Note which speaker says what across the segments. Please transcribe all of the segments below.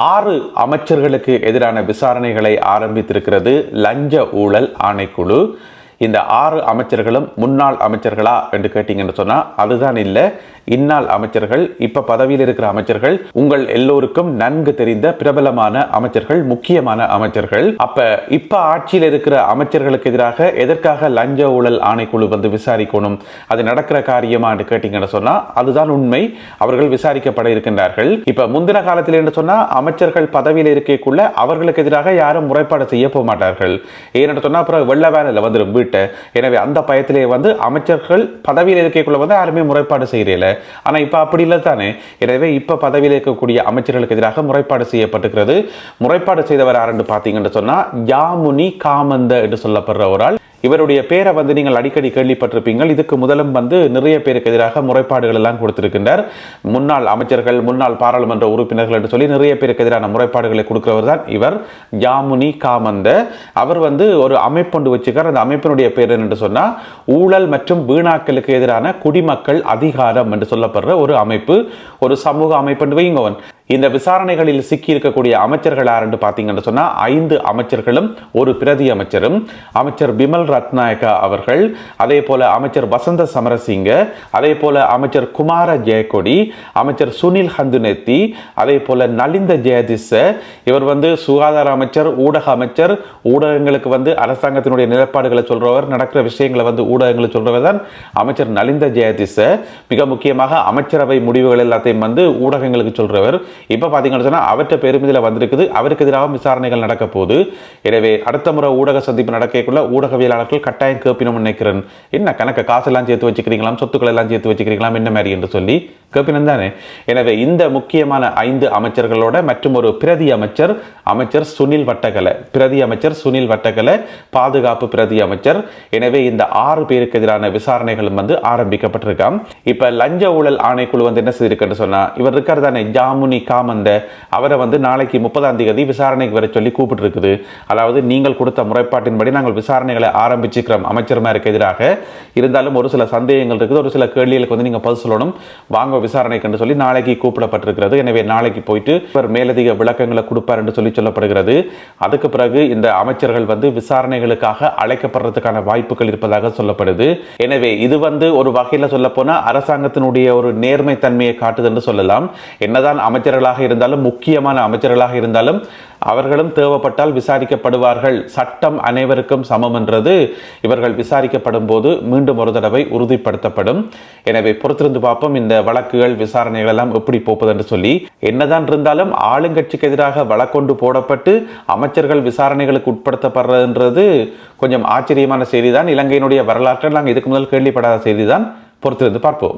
Speaker 1: 6 அமைச்சர்களுக்கு எதிரான விசாரணைகளை ஆரம்பித்திருக்கிறது லஞ்ச ஊழல் ஆணைக்குழு. இந்த 6 அமைச்சர்களும் முன்னாள் அமைச்சர்களா என்று கேட்டீங்கன்னு சொன்னா அதுதான் இல்லை. இந்நாள் அமைச்சர்கள், இப்ப பதவியில் இருக்கிற அமைச்சர்கள், உங்கள் எல்லோருக்கும் நன்கு தெரிந்த பிரபலமான அமைச்சர்கள், முக்கியமான அமைச்சர்கள். இப்ப ஆட்சியில் இருக்கிற அமைச்சர்களுக்கு எதிராக எதற்காக லஞ்ச ஊழல் ஆணைக்குழு வந்து விசாரிக்கணும்? அது நடக்கிற காரியமா என்று கேட்டீங்கன்னு சொன்னா அதுதான் உண்மை. அவர்கள் விசாரிக்கப்பட இருக்கின்றார்கள். இப்ப முந்தின காலத்தில் என்று சொன்னா அமைச்சர்கள் பதவியில் இருக்கக்குள்ள அவர்களுக்கு எதிராக யாரும் முறைப்பாடு செய்ய போக மாட்டார்கள். ஏன்னு சொன்னா அப்புறம் வெள்ள வேனில் வந்துடும் வீட்டை. எனவே அந்த பயத்திலே வந்து அமைச்சர்கள் பதவியில் இருக்கக்குள்ள வந்து யாருமே முறைப்பாடு செய்யறீல. ஆனா இப்ப அப்படி இல்லை தானே. எனவே இப்ப பதவியில் இருக்கக்கூடிய அமைச்சர்களுக்கு எதிராக முறைப்பாடு செய்யப்பட்டிருக்கிறது. முறைப்பாடு செய்தவர் யாருன்னு பாத்தீங்கன்னு சொன்னா யாமுனி காமந்த என்று சொல்லப்படுற ஒரு ஆள். இவருடைய பேரை வந்து நீங்கள் அடிக்கடி கேள்விப்பட்டிருப்பீங்க. இதுக்கு முதலும் வந்து நிறைய பேருக்கு எதிராக முறைப்பாடுகள் எல்லாம் கொடுத்திருக்கின்றார். முன்னாள் அமைச்சர்கள், முன்னாள் பாராளுமன்ற உறுப்பினர்கள் என்று சொல்லி நிறைய பேருக்கு எதிரான முறைப்பாடுகளை கொடுக்கிறவர் தான் இவர் யாமுனி காமந்த. அவர் வந்து ஒரு அமைப்பு வச்சுக்கார். அந்த அமைப்பினுடைய பேர் என்று சொன்னா ஊழல் மற்றும் வீணாக்கலுக்கு எதிரான குடிமக்கள் அதிகாரம் என்று சொல்லப்படுற ஒரு அமைப்பு, ஒரு சமூக அமைப்பு வைங்கவன். இந்த விசாரணைகளில் சிக்கி இருக்கக்கூடிய அமைச்சர்கள் யாருன்னு பார்த்தீங்கன்னு சொன்னா 5 அமைச்சர்களும் ஒரு பிரதி அமைச்சரும், அமைச்சர் பிமல் ரத்நாயக்கா அவர்கள், அதே போல அமைச்சர் வசந்த சமரசிங்க, அதே போல அமைச்சர் குமார ஜெயக்கொடி, அமைச்சர் சுனில் ஹந்துனெத்தி, அதே போல நலிந்த ஜெயதிச. இவர் வந்து சுகாதார அமைச்சர், ஊடக அமைச்சர். ஊடகங்களுக்கு வந்து அரசாங்கத்தினுடைய நிலைப்பாடுகளை சொல்றவர், நடக்கிற விஷயங்களை வந்து ஊடகங்களை சொல்றவர் தான் அமைச்சர் நலிந்த ஜெயதிச. மிக முக்கியமாக அமைச்சரவை முடிவுகள் எல்லாத்தையும் வந்து ஊடகங்களுக்கு சொல்றவர். இப்ப பாத்தீங்கன்னா சொன்னா அவற்றை பெருமிதில வந்திருக்குது. அவருக்கு எதிராக விசாரணைகள் நடக்க போகுது. எனவே அடுத்த முறை ஊடக சந்திப்பு நடக்கக்குள்ள ஊடகவியலாளர்கள் கட்டாயம் கேட்பினும் நினைக்கிறேன். என்ன கணக்க காசெல்லாம் சேர்த்து வச்சுக்கிறீங்களாம், சொத்துக்கள் எல்லாம் சேர்த்து வச்சுக்கிறீங்களாம், என்ன மாதிரி என்று சொல்லி கேட்பினம் தானே. எனவே இந்த முக்கியமான 5 அமைச்சர்களோட மற்றும் ஒரு பிரதி அமைச்சர், அமைச்சர் சுனில் வட்டகல, பிரதி அமைச்சர் சுனில் வட்டகல, பாதுகாப்பு பிரதி அமைச்சர். எனவே இந்த 6 பேருக்கு எதிரான விசாரணைகளும் வந்து ஆரம்பிக்கப்பட்டிருக்காம். இப்ப லஞ்ச ஊழல் ஆணைக்குழு வந்து என்ன செய்திருக்குன்னு சொன்னா இவர் இருக்கார் தானே யாமுனி காமந்த, அவரை வந்து நாளைக்கு 30ஆம் தேதி விசாரணைக்கு வர சொல்லி கூப்பிட்டு இருக்குது. அதாவது நீங்கள் கொடுத்த முறைப்பாட்டின்படி நாங்கள் விசாரணைகளை ஆரம்பிச்சுக்கிறோம் அமைச்சர்மாருக்கு எதிராக. இருந்தாலும் ஒரு சில சந்தேகங்கள் இருக்குது, ஒரு சில கேள்விகளுக்கு வந்து நீங்க பதில் சொல்லணும், வாங்க விசாரணைக்கு சொல்லி நாளைக்கு கூப்பிடப்பட்டிருக்கிறது. எனவே நாளைக்கு போயிட்டு இவர் மேலதிக விளக்கங்களை கொடுப்பார் என்று சொல்லி சொல்லப்படுகிறது. அதுக்கு பிறகு இந்த அமைச்சர்கள் வந்து விசாரணைகளுக்காக அழைக்கப்படுறதுக்கான வாய்ப்புகள் இருப்பதாக சொல்லப்படுது. எனவே இது வந்து ஒரு வகையில் சொல்ல போனா அரசாங்கத்தினுடைய ஒரு நேர்மை தன்மையை காட்டுது என்று சொல்லலாம். என்னதான் அமைச்சர்களாக இருந்தாலும், முக்கியமான அமைச்சர்களாக இருந்தாலும் அவர்களும் தேவைப்பட்டால் விசாரிக்கப்படுவார்கள். சட்டம் அனைவருக்கும் சமம் என்றது இவர்கள் விசாரிக்கப்படும் போது மீண்டும் ஒரு தடவை உறுதிப்படுத்தப்படும். எனவே பொறுத்திருந்து பார்ப்போம் இந்த வழக்குகள், விசாரணைகள் எல்லாம் எப்படி போப்பது என்று சொல்லி. என்னதான் இருந்தாலும் ஆளுங்கட்சிக்கு எதிராக வழக்கொண்டு போடப்பட்டு அமைச்சர்கள் விசாரணைகளுக்கு உட்படுத்தப்படுறதுன்றது கொஞ்சம் ஆச்சரியமான செய்திதான். இலங்கையினுடைய வரலாற்றில் நாங்கள் இதுக்கு முதல் கேள்விப்படாத செய்திதான். பொறுத்திருந்து பார்ப்போம்.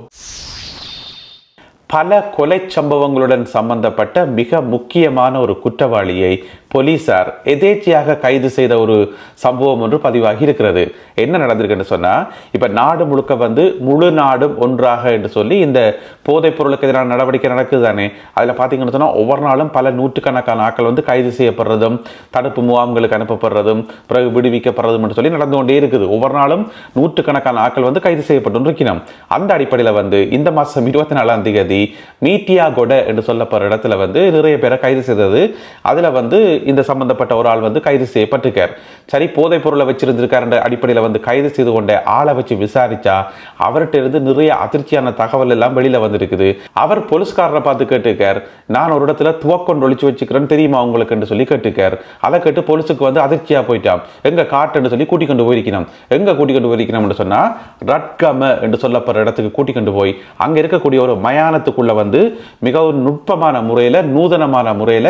Speaker 1: பல கொலை சம்பவங்களுடன் சம்பந்தப்பட்ட மிக முக்கியமான ஒரு குற்றவாளியை போலீசார் எதேச்சையாக கைது செய்த ஒரு சம்பவம் ஒன்று பதிவாகி இருக்கிறது. என்ன நடந்திருக்குன்னு சொன்னா இப்ப நாடு முழுக்க வந்து முழு நாடும் ஒன்றாக என்று சொல்லி இந்த போதைப் பொருளுக்கு எதிரான நடவடிக்கை நடக்குது தானே. அதுல பாத்தீங்கன்னு சொன்னா ஒவ்வொரு நாளும் பல நூற்றுக்கணக்கான ஆட்கள் வந்து கைது செய்யப்படுறதும், தடுப்பு முகாம்களுக்கு அனுப்பப்படுறதும், பிறகு விடுவிக்கப்படுறதும் என்று சொல்லி நடந்து கொண்டே இருக்குது. ஒவ்வொரு நாளும் நூற்றுக்கணக்கான ஆட்கள் வந்து கைது செய்யப்பட்டு இருக்கணும். அந்த அடிப்படையில் வந்து இந்த மாசம் 24ஆம் தேதி மீட்டியாகொட என்று சொல்லப்படுற இடத்துல வந்து நிறைய பேரை கைது செய்தது. அதுல வந்து இந்த சம்பந்தப்பட்ட ஒரு ஆள் வந்து கைது செய்யப்பட்டிருக்கார். சரி, போதைப் பொருளை வச்சிருந்திருக்கார் என்ற அடிப்படையில் வந்து கைது செய்து கொண்ட ஆளை வச்சு விசாரிச்சா அவர்கிட்ட இருந்து நிறைய அதிர்ச்சியான தகவல் எல்லாம் வெளியில வந்திருக்குது. அவர் போலீஸ்காரரை பார்த்து கேட்டிருக்கார், நான் ஒரு இடத்துல துவக்கொண்டு ஒழிச்சு வச்சுக்கிறேன்னு தெரியுமா உங்களுக்கு என்று சொல்லி கேட்டிருக்கார். அதை கேட்டு போலீஸுக்கு வந்து அதிர்ச்சியா போயிட்டான். எங்க காட்டுன்னு சொல்லி கூட்டிக் கொண்டு போயிருக்கணும். எங்க கூட்டிக் கொண்டு போயிருக்கணும்னு சொன்னா ரட்கம என்று சொல்லப்படுற இடத்துக்கு கூட்டிக் கொண்டு போய் அங்க இருக்கக்கூடிய ஒரு மயானத்துக்குள்ள வந்து மிகவும் நுட்பமான முறையில, நூதனமான முறையில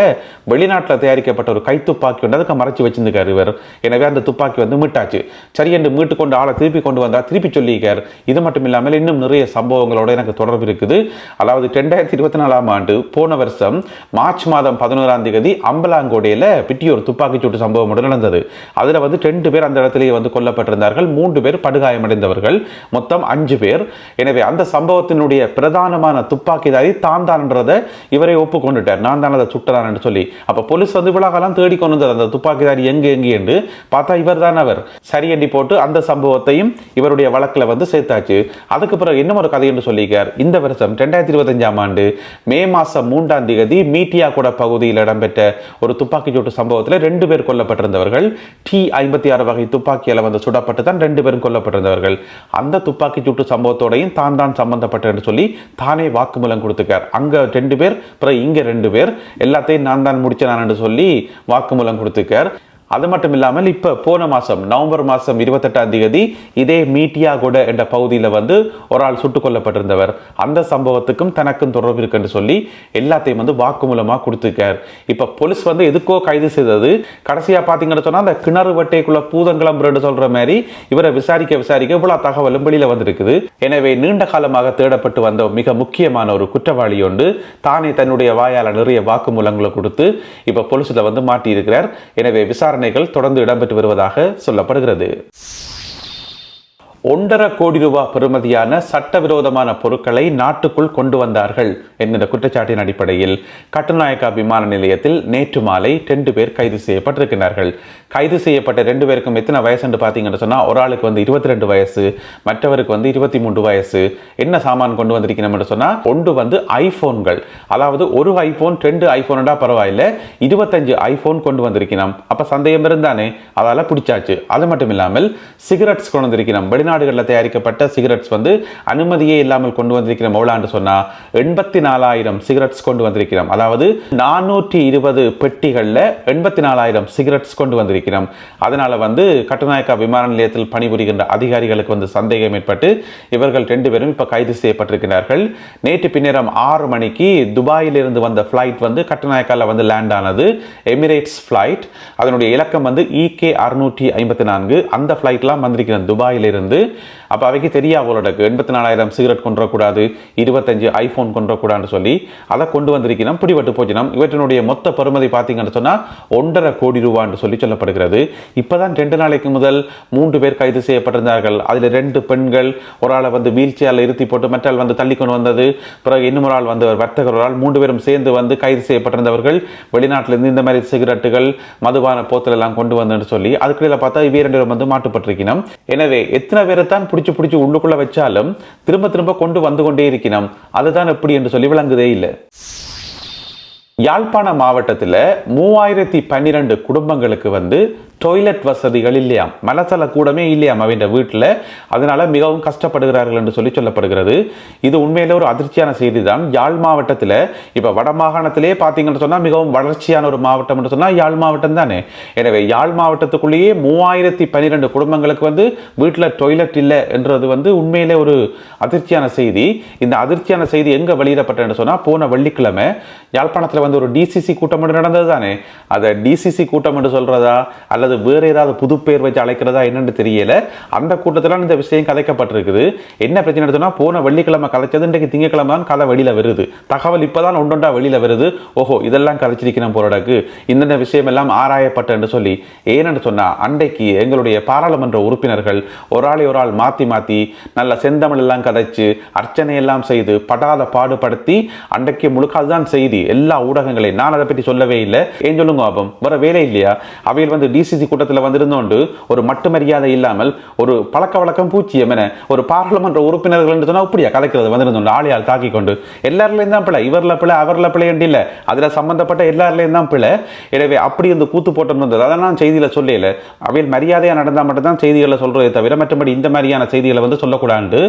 Speaker 1: வெளிநாட்டில் தயாரிக்கப்பட்ட ஒரு கைத்துப்பாக்கி வந்து அதுக்கு மறைச்சு வச்சிருக்காரு இவர். எனவே அந்த துப்பாக்கி வந்து மீட்டாச்சு. சரி என்று மீட்டு கொண்டு ஆளை திருப்பி கொண்டு வந்தா திருப்பி சொல்லியிருக்கார். இது மட்டும் இல்லாமல் இன்னும் நிறைய சம்பவங்களோட எனக்கு தொடர்பு இருக்குது. அதாவது 2024ஆம் ஆண்டு போன வருஷம் மார்ச் மாதம் 11ஆம் தேதி அம்பலாங்கோடையில பிட்டியோர் துப்பாக்கி சூட்டு சம்பவம் நடந்தது. அதுல வந்து 2 பேர் அந்த இடத்திலேயே வந்து கொல்லப்பட்டிருந்தார்கள். 3 பேர் படுகாயமடைந்தவர்கள், மொத்தம் 5 பேர். எனவே அந்த சம்பவத்தினுடைய பிரதானமான துப்பாக்கிதாரி தான் என்றதை இவரை ஒப்புக்கொண்டுட்டார். நான் தான் அதை சுட்டதான் என்று சொல்லி. அப்ப போலீஸ் வந்து அதுக்காகலாம் தேடி கொண்டு வந்தது அந்த துப்பாக்கிதாரி எங்கே என்று பார்த்தா இவர் தான் அவர் சரி எண்ணி போட்டு அந்த சம்பவத்தையும் இவருடைய வழக்கில் வந்து சேர்த்தாச்சு. அதுக்கு பிறகு இன்னும் ஒரு கதை என்று சொல்லியிருக்கார். இந்த வருஷம் 2025ஆம் ஆண்டு மே மாதம் 3ஆம் தேதி மீட்டியா கூட பகுதியில் இடம்பெற்ற ஒரு துப்பாக்கி சூட்டு சம்பவத்தில் 2 பேர் கொல்லப்பட்டிருந்தவர்கள். T56 வகை துப்பாக்கியால் வந்து சுடப்பட்டு தான் 2 பேரும் கொல்லப்பட்டிருந்தவர்கள். அந்த துப்பாக்கி சூட்டு சம்பவத்தோடையும் தான் சம்பந்தப்பட்ட என்று சொல்லி தானே வாக்குமூலம் கொடுத்துக்கார். அங்க 2 பேர், அப்புறம் இங்க 2 பேர், எல்லாத்தையும் நான் தான் முடிச்சேன் என்று சொல்லி வாக்குமூலம் கொடுத்துக்கார். அது மட்டும் இல்லாமல் இப்போ போன மாதம் நவம்பர் மாதம் 28ஆம் தேதி இதே மீட்டியா கூட என்ற பகுதியில் வந்து ஒரு ஆள் சுட்டுக் கொல்லப்பட்டிருந்தவர். அந்த சம்பவத்துக்கும் தனக்கும் தொடர்பு இருக்குன்னு சொல்லி எல்லாத்தையும் வந்து வாக்குமூலமாக கொடுத்துருக்கார். இப்போ போலீஸ் வந்து எதுக்கோ கைது செய்தது. கடைசியாக பார்த்தீங்கன்னு சொன்னால் அந்த கிணறு வட்டைக்குள்ள பூதங்கிளம்புன்னு சொல்கிற மாதிரி இவரை விசாரிக்க இவ்வளோ தகவலும் வெளியில் வந்திருக்குது. எனவே நீண்ட காலமாக தேடப்பட்டு வந்த மிக முக்கியமான ஒரு குற்றவாளி ஒன்று தானே தன்னுடைய வாயால் நிறைய வாக்குமூலங்களை கொடுத்து இப்போ போலீஸில் வந்து மாட்டியிருக்கிறார். எனவே விசாரணை தொடர்ந்து இடம்பெற்று வருவதாக சொல்லப்படுகிறது. 1.5 கோடி ரூபாய் பெறுமதியான சட்டவிரோதமான பொருட்களை நாட்டுக்குள் கொண்டு வந்தார்கள் என்கிற குற்றச்சாட்டின் அடிப்படையில் கட்டுநாயக்கா விமான நிலையத்தில் நேற்று மாலை 2 பேர் கைது செய்யப்பட்டிருக்கிறார்கள். கைது செய்யப்பட்ட 2 பேருக்கும் எத்தனை வயசு என்று பார்த்தீங்கன்னு சொன்னால் ஒரு ஆளுக்கு வந்து 22 வயசு, மற்றவருக்கு வந்து 23 வயசு. என்ன சாமான் கொண்டு வந்திருக்கணும் என்று சொன்னால் ஒன்று வந்து ஐபோன்கள், அதாவது ஒரு ஐபோன் 2 ஐபோன்டா பரவாயில்ல, 25 ஐபோன் கொண்டு வந்திருக்கணும். அப்போ சந்தேகம் இருந்தானே, அதால் பிடிச்சாச்சு. அது மட்டும் இல்லாமல் சிகரெட்ஸ் கொண்டு வந்திருக்கணும். வெளிநாடுகளில் தயாரிக்கப்பட்ட சிகரெட்ஸ் வந்து அனுமதியே இல்லாமல் கொண்டு வந்திருக்கிறோம். எவ்வளோன்னு சொன்னால் 84,000 சிகரெட்ஸ் கொண்டு வந்திருக்கிறோம். அதாவது 420 பெட்டிகளில் 84,000 சிகரெட்ஸ் கொண்டு வந்திருக்கிறோம். அதனால வந்து கட்டுநாயக்கா விமான நிலையத்தில் பணிபுரிகின்ற அதிகாரிகளுக்கு வந்து சந்தேகம் ஏற்பட்டு இவர்கள் 2 பேரும் இப்போ கைது செய்யப்பட்டிருக்கிறார்கள். நேற்று பின்னேரம் 6 மணிக்கு துபாயிலிருந்து வந்த ஃப்ளைட் வந்து கட்டுநாயக்காவில் வந்து லேண்ட் ஆனது. எமிரேட்ஸ் ஃப்ளைட், அதனுடைய இலக்கம் வந்து EK 654. அந்த ஃப்ளைட்லாம் வந்திருக்கிறோம் துபாயிலிருந்து. அப்போ அவைக்கு தெரியா போலடக்கு 84,000 சிகரெட் கொண்டு வரக்கூடாது, 25 ஐபோன் கொண்டு வரக்கூடாதுன்னு சொல்லி அதை கொண்டு வந்திருக்கணும். பிடிபட்டு போச்சினம். இவற்றினுடைய மொத்த பெறுமதி பார்த்தீங்கன்னு சொன்னால் 1.5 கோடி ரூபான்னு சொல்லி சொல்லப்படுகிறது. இப்போதான் 2 நாளைக்கு முதல் 3 பேர் கைது செய்யப்பட்டிருந்தார்கள். அதில் 2 பெண்கள், ஒரு ஆளை வந்து வீல் சேரில் இருத்தி போட்டு மற்றால் வந்து தள்ளி கொண்டு வந்தது. பிறகு இன்னும் ஒரு ஆள் வந்து வர்த்தகர் ஒரு ஆள், 3 பேரும் சேர்ந்து வந்து கைது செய்யப்பட்டிருந்தவர்கள் வெளிநாட்டிலிருந்து இந்த மாதிரி சிகரெட்டுகள், மதுபான போத்தல் எல்லாம் கொண்டு வந்தேன்னு சொல்லி அதுக்கிடையில் பார்த்தா இவ 2 பேரும் வந்து மாட்டுப்பட்டிருக்கணும். எனவே எத்தனை பேரை தான் பிடிச்சி உள்ளுக்குள்ள வச்சாலும் திரும்ப கொண்டு வந்து கொண்டே இருக்கணும். அதுதான் எப்படி என்று சொல்லி விளங்குதே இல்லை. யாழ்ப்பாண மாவட்டத்தில் 3012 குடும்பங்களுக்கு வந்து டாய்லெட் வசதிகள் இல்லையாம், மலசல கூடமே இல்லையாம் அவங்க வீட்டில். அதனால மிகவும் கஷ்டப்படுகிறார்கள் என்று சொல்லி சொல்லப்படுகிறது. இது உண்மையிலே ஒரு அதிர்ச்சியான செய்தி தான். யாழ் மாவட்டத்தில் இப்போ வட மாகாணத்திலே பார்த்தீங்கன்னு சொன்னால் மிகவும் வளர்ச்சியான ஒரு மாவட்டம் என்று சொன்னால் யாழ் மாவட்டம் தானே. எனவே யாழ் மாவட்டத்துக்குள்ளேயே 3012 குடும்பங்களுக்கு வந்து வீட்டில் டாய்லெட் இல்லை என்றது வந்து உண்மையிலே ஒரு அதிர்ச்சியான செய்தி. இந்த அதிர்ச்சியான செய்தி எங்கே வெளியிடப்பட்டதுன்னு சொன்னால் போன வெள்ளிக்கிழமை யாழ்ப்பாணத்தில் வந்து ஒரு DCC கூட்டம் நடந்தது தானே. அதை DCC கூட்டம் என்று சொல்றதா அல்லது வேற ஏதாவது புது பேர் வச்சு அழைக்கிறதா என்னன்னு தெரியல. அந்த கூட்டத்தில் இந்த விஷயம் கதைக்கப்பட்டிருக்குது. என்ன பிரச்சனை எடுத்தோம்னா போன வெள்ளிக்கிழமை கதைச்சது இன்றைக்கு திங்கக்கிழமை தான் கதை வெளியில வருது. தகவல் இப்பதான் ஒன்றொன்றா வெளியில வருது. ஓஹோ, இதெல்லாம் கதைச்சிருக்கணும் போலடக்கு, இந்த விஷயம் எல்லாம் ஆராயப்பட்ட என்று சொல்லி. ஏன்னு சொன்னா அன்றைக்கு எங்களுடைய பாராளுமன்ற உறுப்பினர்கள் ஒரு ஆள் மாத்தி நல்ல செந்தமிழ் எல்லாம் கதைச்சு அர்ச்சனை எல்லாம் செய்து படாத பாடுபடுத்தி அன்றைக்கு முழுக்க அதுதான் செய்தி எல்லா ஊடகங்களையும். நான் அதை பற்றி சொல்லவே இல்லை. ஏன் சொல்லுங்க பாபம், வர வேலை இல்லையா? அவையில் வந்து DCC கூட்டத்தில் வந்திருந்தோண்டு ஒரு மட்டு மரியாதை இல்லாமல் ஒரு பழக்க வழக்கம் பூச்சியம் என ஒரு பாராளுமன்ற உறுப்பினர்கள் சொன்னா இப்படியா கலைக்கிறது வந்திருந்தோண்டு ஆளையால் தாக்கி கொண்டு எல்லாருலையும் தான் பிள்ளை, இவரில் பிள்ளை அவரில் பிள்ளை என்று இல்லை, அதில் சம்பந்தப்பட்ட எல்லாருலையும் தான் பிள்ளை. எனவே அப்படி இந்த கூத்து போட்டு வந்தது அதை நான் செய்தியில் சொல்லல. அவையில் மரியாதையாக நடந்தால் மட்டும்தான் செய்திகளை சொல்றதை தவிர மற்றபடி இந்த மாதிரியான செய்திகளை வந்து சொல்லக்கூடாது.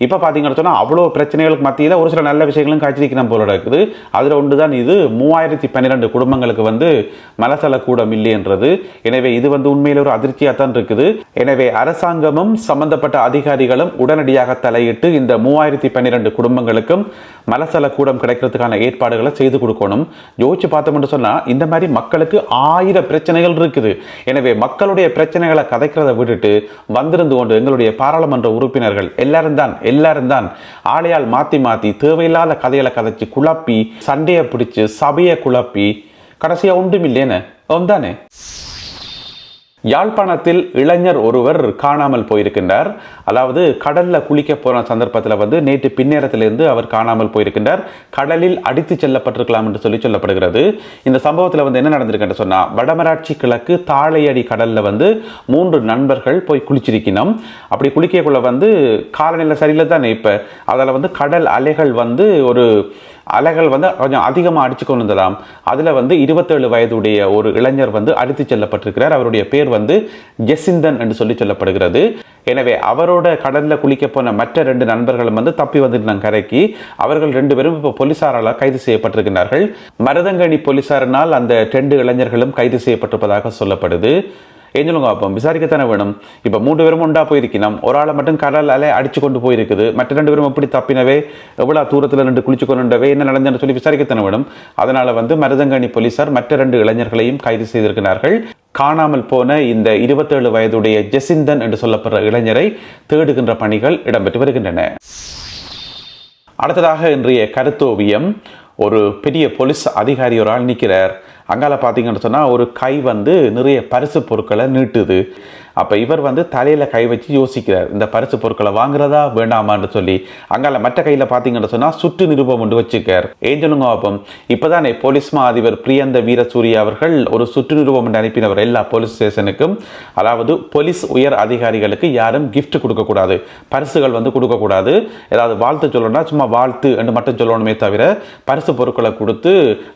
Speaker 1: இப்போ பார்த்தீங்கன்னு சொன்னால் அவ்வளோ பிரச்சனைகளுக்கு மத்தியில் ஒரு சில நல்ல விஷயங்களும் காய்ச்சிருக்கணும் போல இருக்குது. அதில் ஒன்று தான் இது 3012 குடும்பங்களுக்கு வந்து மலசல கூடம் இல்லை என்றது. எனவே இது வந்து உண்மையில ஒரு அதிர்ச்சியாக தான் இருக்குது. எனவே அரசாங்கமும் சம்பந்தப்பட்ட அதிகாரிகளும் உடனடியாக தலையிட்டு இந்த 3012 குடும்பங்களுக்கும் மலசல கூடம் கிடைக்கிறதுக்கான ஏற்பாடுகளை செய்து கொடுக்கணும். யோசிச்சு பார்த்தோம்னு சொன்னா இந்த மாதிரி மக்களுக்கு 1000 பிரச்சனைகள் இருக்குது. எனவே மக்களுடைய பிரச்சனைகளை கதைக்கிறத விட்டுட்டு வந்திருந்து கொண்டு எங்களுடைய பாராளுமன்ற உறுப்பினர்கள் எல்லாரும் தான் ஆளையால் மாத்தி தேவையில்லாத கதைகளை கதைச்சு குழப்பி சண்டையை பிடிச்சு சபையை குழப்பி கடைசியா ஒன்றும் இல்லைன்னு தானே. யாழ்ப்பாணத்தில் இளைஞர் ஒருவர் காணாமல் போயிருக்கின்றார். அதாவது கடல்ல குளிக்க போன சந்தர்ப்பத்தில் நேற்று பின்னேரத்திலிருந்து அவர் காணாமல் போயிருக்கின்றார். கடலில் அடித்து செல்லப்பட்டிருக்கலாம் என்று சொல்லப்படுகிறது. இந்த சம்பவத்தில் என்ன நடந்திருக்கு சொன்னா, வடமராட்சி கிழக்கு தாழையடி கடல்ல 3 நண்பர்கள் போய் குளிச்சிருக்கணும். அப்படி குளிக்கக்குள்ள காலநிலை சரியில்லை தானே. இப்ப அதில் கடல் அலைகள் கொஞ்சம் அதிகமாக அடிச்சு கொண்டு வந்ததாம். அதில் 27 வயதுடைய ஒரு இளைஞர் அடித்து செல்லப்பட்டிருக்கிறார். அவருடைய பேர் ஜெசிந்தன் என்று சொல்லப்படுகிறது. எனவே அவரோட கடல்ல குளிக்க போன மற்ற 2 நண்பர்களும் தப்பி வந்துட்டாங்க கரைக்கு. அவர்கள் 2 பேரும் இப்போ போலீசாரால் கைது செய்யப்பட்டிருக்கிறார்கள். மருதங்கணி போலீசாரினால் அந்த 2 இளைஞர்களும் கைது செய்யப்பட்டிருப்பதாக சொல்லப்படுது. ஏஞ்சலுங்க அப்போ விசாரிக்கத்தானே வேணும். இப்போ 3 பேரும் உண்டா போயிருக்கணும். ஒரு ஆளை மட்டும் கடல் அலை அடிச்சு கொண்டு போயிருக்குது. மற்ற 2 பேரும் எப்படி தப்பினவே, எவ்வளோ தூரத்தில் 2 குளிச்சு கொண்டுவே, என்ன நடந்ததுன்னு சொல்லி விசாரிக்கத்தானே வேணும். அதனால மருதங்கணி போலீசார் மற்ற 2 இளைஞர்களையும் கைது செய்திருக்கிறார்கள். காணாமல் போன இந்த 27 வயதுடைய ஜெசிந்தன் என்று சொல்லப்படுற இளைஞரை தேடுகின்ற பணிகள் இடம்பெற்று வருகின்றன. அடுத்ததாக இன்றைய கருத்தோவியம். ஒரு பெரிய போலீஸ் அதிகாரி ஒரு ஆள் நிற்கிறார். அங்கால பார்த்தீங்கன்னு சொன்னால் ஒரு கை நிறைய பரிசு பொருட்களை நீட்டுது. அப்போ இவர் தலையில் கை வச்சு யோசிக்கிறார், இந்த பரிசு பொருட்களை வாங்குறதா வேண்டாமான்னு சொல்லி. அங்கால மற்ற கையில் பார்த்தீங்கன்னு சொன்னால் சுற்று நிருபம் ஒன்று வச்சுக்கார். ஏஞ்சலுங்க அப்போ இப்போதானே போலீஸ் மா அதிபர் பிரியந்த வீரசூரிய அவர்கள் ஒரு சுற்று நிருபம் என்று அனுப்பினவர் எல்லா போலீஸ் ஸ்டேஷனுக்கும். அதாவது போலீஸ் உயர் அதிகாரிகளுக்கு யாரும் கிஃப்ட் கொடுக்கக்கூடாது, பரிசுகள் கொடுக்கக்கூடாது. ஏதாவது வாழ்த்து சொல்லணும்னா சும்மா வாழ்த்து என்று மட்டும் சொல்லணுமே தவிர பரிசு பொருட்களை கொடுத்து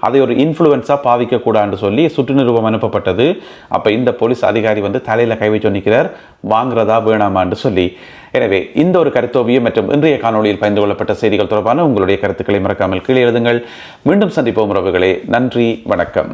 Speaker 1: அதை ஒரு இன்ஃப்ளூயன்ஸாக பாவிக்கக்கூடாதுன்னு சொல்லி சுற்று நிருபம் அனுப்பப்பட்டது. அப்போ இந்த போலீஸ் அதிகாரி தலையில் கை வச்சு நிற்கிறார், வாங்குறதா வேணாமான்னு சொல்லி. எனவே இந்த ஒரு கருத்தோவியம் மற்றும் இன்றைய காணொலியில் பகிர்ந்து கொள்ளப்பட்ட செய்திகள் தொடர்பான உங்களுடைய கருத்துக்களை மறக்காமல் கீழே எழுதுங்கள். மீண்டும் சந்திப்போம் உறவுகளே. நன்றி, வணக்கம்.